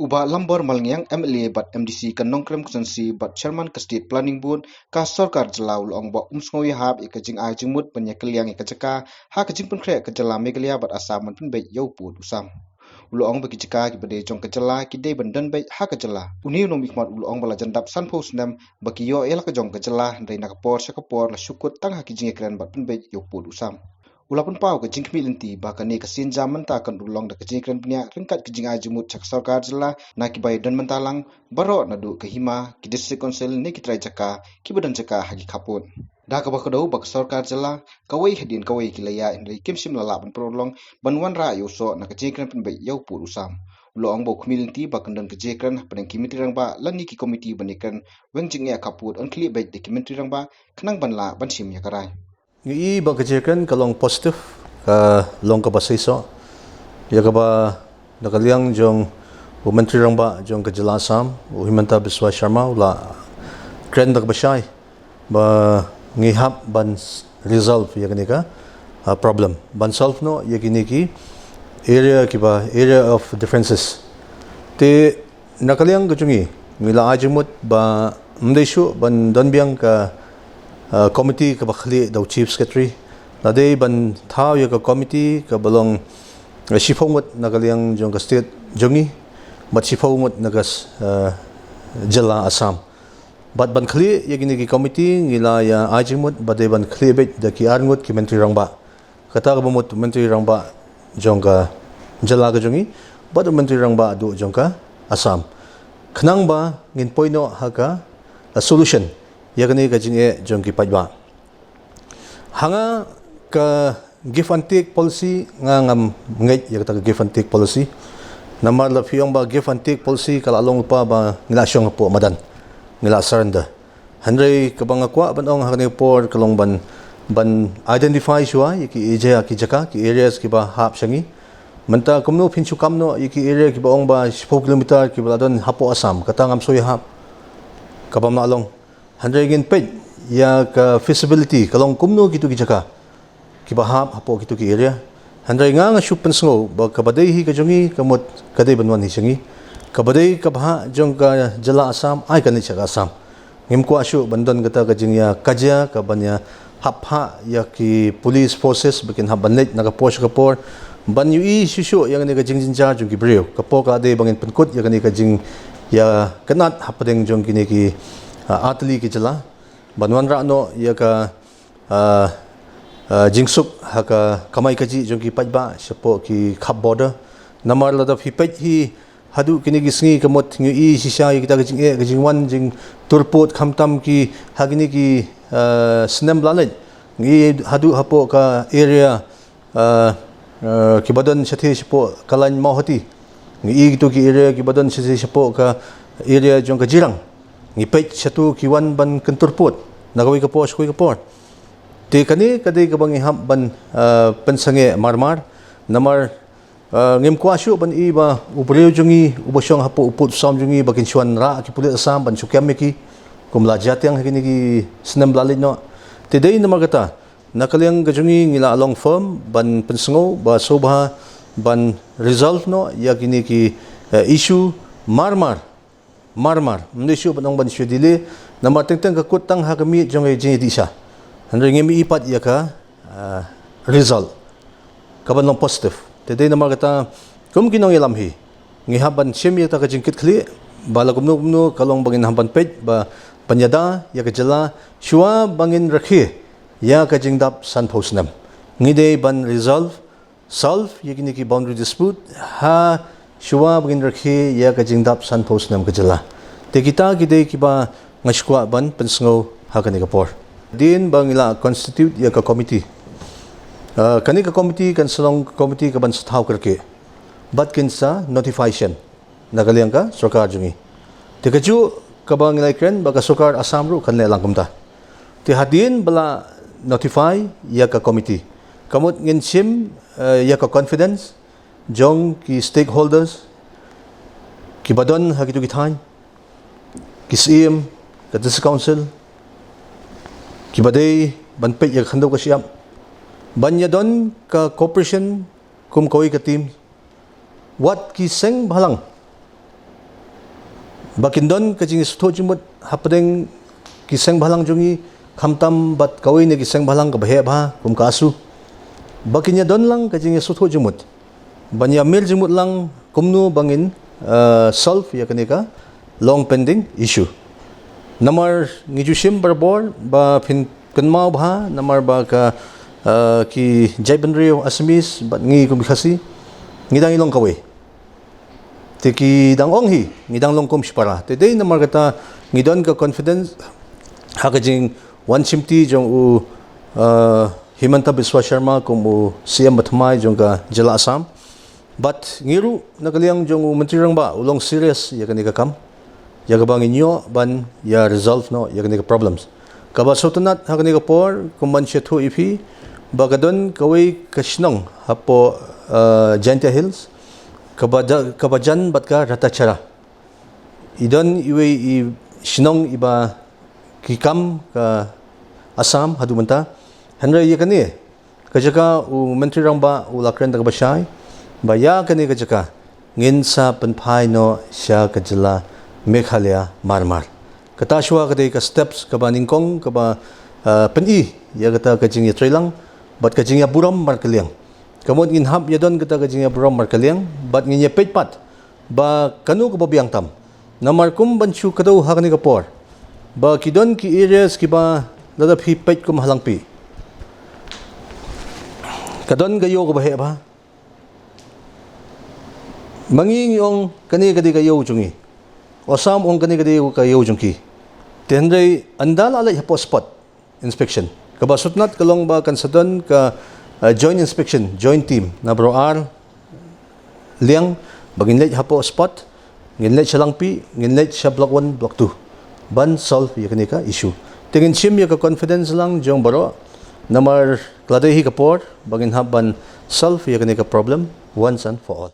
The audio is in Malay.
Uba Lambor Malngiang MLA bat MDC kan nongkrem konsensi bat chairman ke state planning board ka sarkar jelau long ba umsngoy hab ikajing ajingmut penya kylliang ikajaka ha kajing penkre kejala megalia bat asaman penbet yauput usam uloong bagi jaka ki bade jong kejala ki de bandan bet ha kejala uni nom ikmat uloong bala jandap sanpos nam baki yo ela ka jong kejala ndai nakapor sakapor la syukut tang ha kijing ekran bat penbet yauput usam Ulapun pau ke jing kemilinti bahkan ni kesin zaman tak akan dulong dak kejing kran punya rengkat kejing ajimut cak sarkar jela na ki bai dan mentalang baro nadu ke hima ki district council ni ki trai jaka ki badan jaka hagi kapun dah ka bakadau bak sarkar jela kawai hadin kawai ki laya indai kimsim lala ban prolong banwan ra yoso na kejing kran pun bai yau pur usam uloong bo kemilinti bahkan dan kejing kran padang kimiti rang ba lani ki komiti banikan wengjing ya kaput on kli bai de kimiti rang ba kenang banla ban sim ya karai Ngi bang kejekan kalong positif ka long ka basai so ya ka ba nakaliang jong menteri rang ba jong kejelasam Himanta Biswa Sharma ula kren dak basai ba ngi hab ban resolve ya kini ka problem ban solve no ya kini ki area of differences te nakaliang gujungi ngila ajimut ba mdeshu ban donbiang ka committee ka bakhli daw chief secretary nade ban thao ya ka committee ka balong shifomut nagaliang jong ka state jongi bat shifomut nagas jala assam bat ban khli ya gini ki committee ngila ya ajimut bade ban khli bet da ki arngut ki menteri rangba kata ka bamut menteri rangba jong ka jala ka jongi bat menteri rangba du jong ka assam khnang ba ngin poino ha ka solution yakni ka jinge jong ki pajba hanga ka give and take policy nga ngam ngai yakta ka give and take policy namar la fiong ba give and take policy kala long pa ba ngila syong po madan ngila surrender handre ka banga kwa banong hakni por kalong ban identify shwa yaki eja ki jaka ki areas ki ba hap shangi manta kumno phinchu kamno yaki area ki ba ong ba 4 kilometer ki ba don hapo asam kata ngam soy hap kabam na long handregin pej ya ka feasibility kalong kumno gitu ki jaka ki bahap hapo gitu ki area handre nga shupen sngo ba kabadai hi ka jongi kamot kadai banwan hi singi kabadai ka bha jong ka jala assam ai kan chaka assam ngim ko ashu bandon gata ka jingya kajya ka banya hapha ya ki police forces bikin habanlet naga posh ka por ban yu i shishu yang ne ka jingjin ja jong ki breu ka po ka de bangin penkut ya kan ka jing ya kanat hapadeng jong ki ne ki atli ki jala banwan ra no ya ka jingsuk ha ka kamai kaji jong ki pajba sapo ki khap border namar la da phi pej hi hadu kini gi sngi kamot ngi i sisa kita ka jing e ka jing wan jing turpot khamtam ki hagini ki snem lalet ngi hadu hapo ka area ki badan sathe sapo kalan mohati ngi to ki area ki badan sathe sapo ka area jong ka jirang ngipet satu kiwan ban kenturput nagawi ka pos kui ka por te kani kadai ka bangi ham ban pensange marmar namar ngem kwashu ban iba ubreu jungi ubosyong hapo uput sam jungi bakin chuan ra ki pulit asam ban sukyam ki kumla jatyang hakini ki snem lalit no te dei namar kata nakaliang ka jungi ngila along firm ban pensango ba sobha ban resolve no yakini ki issue marmar mndeshu banong ban shu dile namar tengteng ka kutang ha kami jong e jing disha handre ngemi ipat ya ka result ka banong positive te de namar kata kum kinong elam hi ngi haban shemi ta ka jingkit khli bala kumno kalong bangin haban pej ba panyada ya ka jala shua bangin rakhi ya ka jingdap san phosnam ngi de ban resolve solve yekini ki boundary dispute ha shua bangin rakhi ya ka jingdap san phosnam ka jala te kita gide ki ba ngashkwa ban pensngo ha kani ka por din bangila constitute ya ka committee kani ka committee kan salong committee ka ban staw karke bat kinsa notification nagaliang ka sarkar jungi te ka ju ka bangila kren ba ka sarkar assam ru kan le langkumta te hadin bala notify ya ka committee kamot ngin sim ya ka confidence jong ki stakeholders ki badon ha kitu githan ki sim ka district council ki badai ban pe ya khando ka siam banya don ka cooperation kum koi ka team wat ki seng bhalang Bakin don kajing sutho jimut hapadeng kiseng balang jongi khamtam bat kawai ne kiseng balang ka bahe ba kum kasu. Bakinya don lang kajing sutho jimut. Banya mil jimut lang kumnu bangin solve ya kanika long pending issue. Namar ngijusim barbor ba pin kenmau bha namar ba ka ki jaibenrio asmis bat ngi kum khasi ngidang ilong kawai. Tiki dang ong hi ngidang long kum shpara. Today namar kata ngidon ka confidence hakajing wan chimti jong u Himanta Biswa Sharma kum u CM Bathmai jong ka Jala Assam. But ngiru nakaliang jong u menteri rang ba ulong serious ya kanika kam. Ya kabang inyo ban ya resolve no ya kanika problems. Kaba sotanat hakani kapor kumban shethu ifi bagadon kawai kashnong hapo Janta Hills kabajan batka ratachara idon iwe i shnong iba kikam ka Assam hadumanta henry yakani kajaka u menteri rangba u lakren da bashai ba ya kani kajaka ngin sa panphai no sha kajala Meghalaya marmar kata shwa kadai ka steps ka baningkong ka ba peni ya kata kajing ya trailang bat kajing ya buram mar kylliang kamot ngin hab ya don kata kajing ya buram mar kylliang bat ngin ya petpat ba kanu ka babiang tam namar kum banchu kadau hakani ka por ba kidon ki areas ki ba ladap hi pet kum halangpi kadon gayo ka bahe ba mangi ong kani kadi gayo chungi Osam ong kani kadi kayo jungki. Tenday andala alay hapo spot inspection. Kabasutnat kalong ba kansadon ka joint inspection, joint team na bro R liang baginlet hapo spot, nginlet siya langpi, nginlet siya block 1, block 2. Ban solve ya kani ka issue. Tingin sim ya ka confidence lang jong baro namar kladehi kapor bagin haban solve ya kani ka problem once and for all.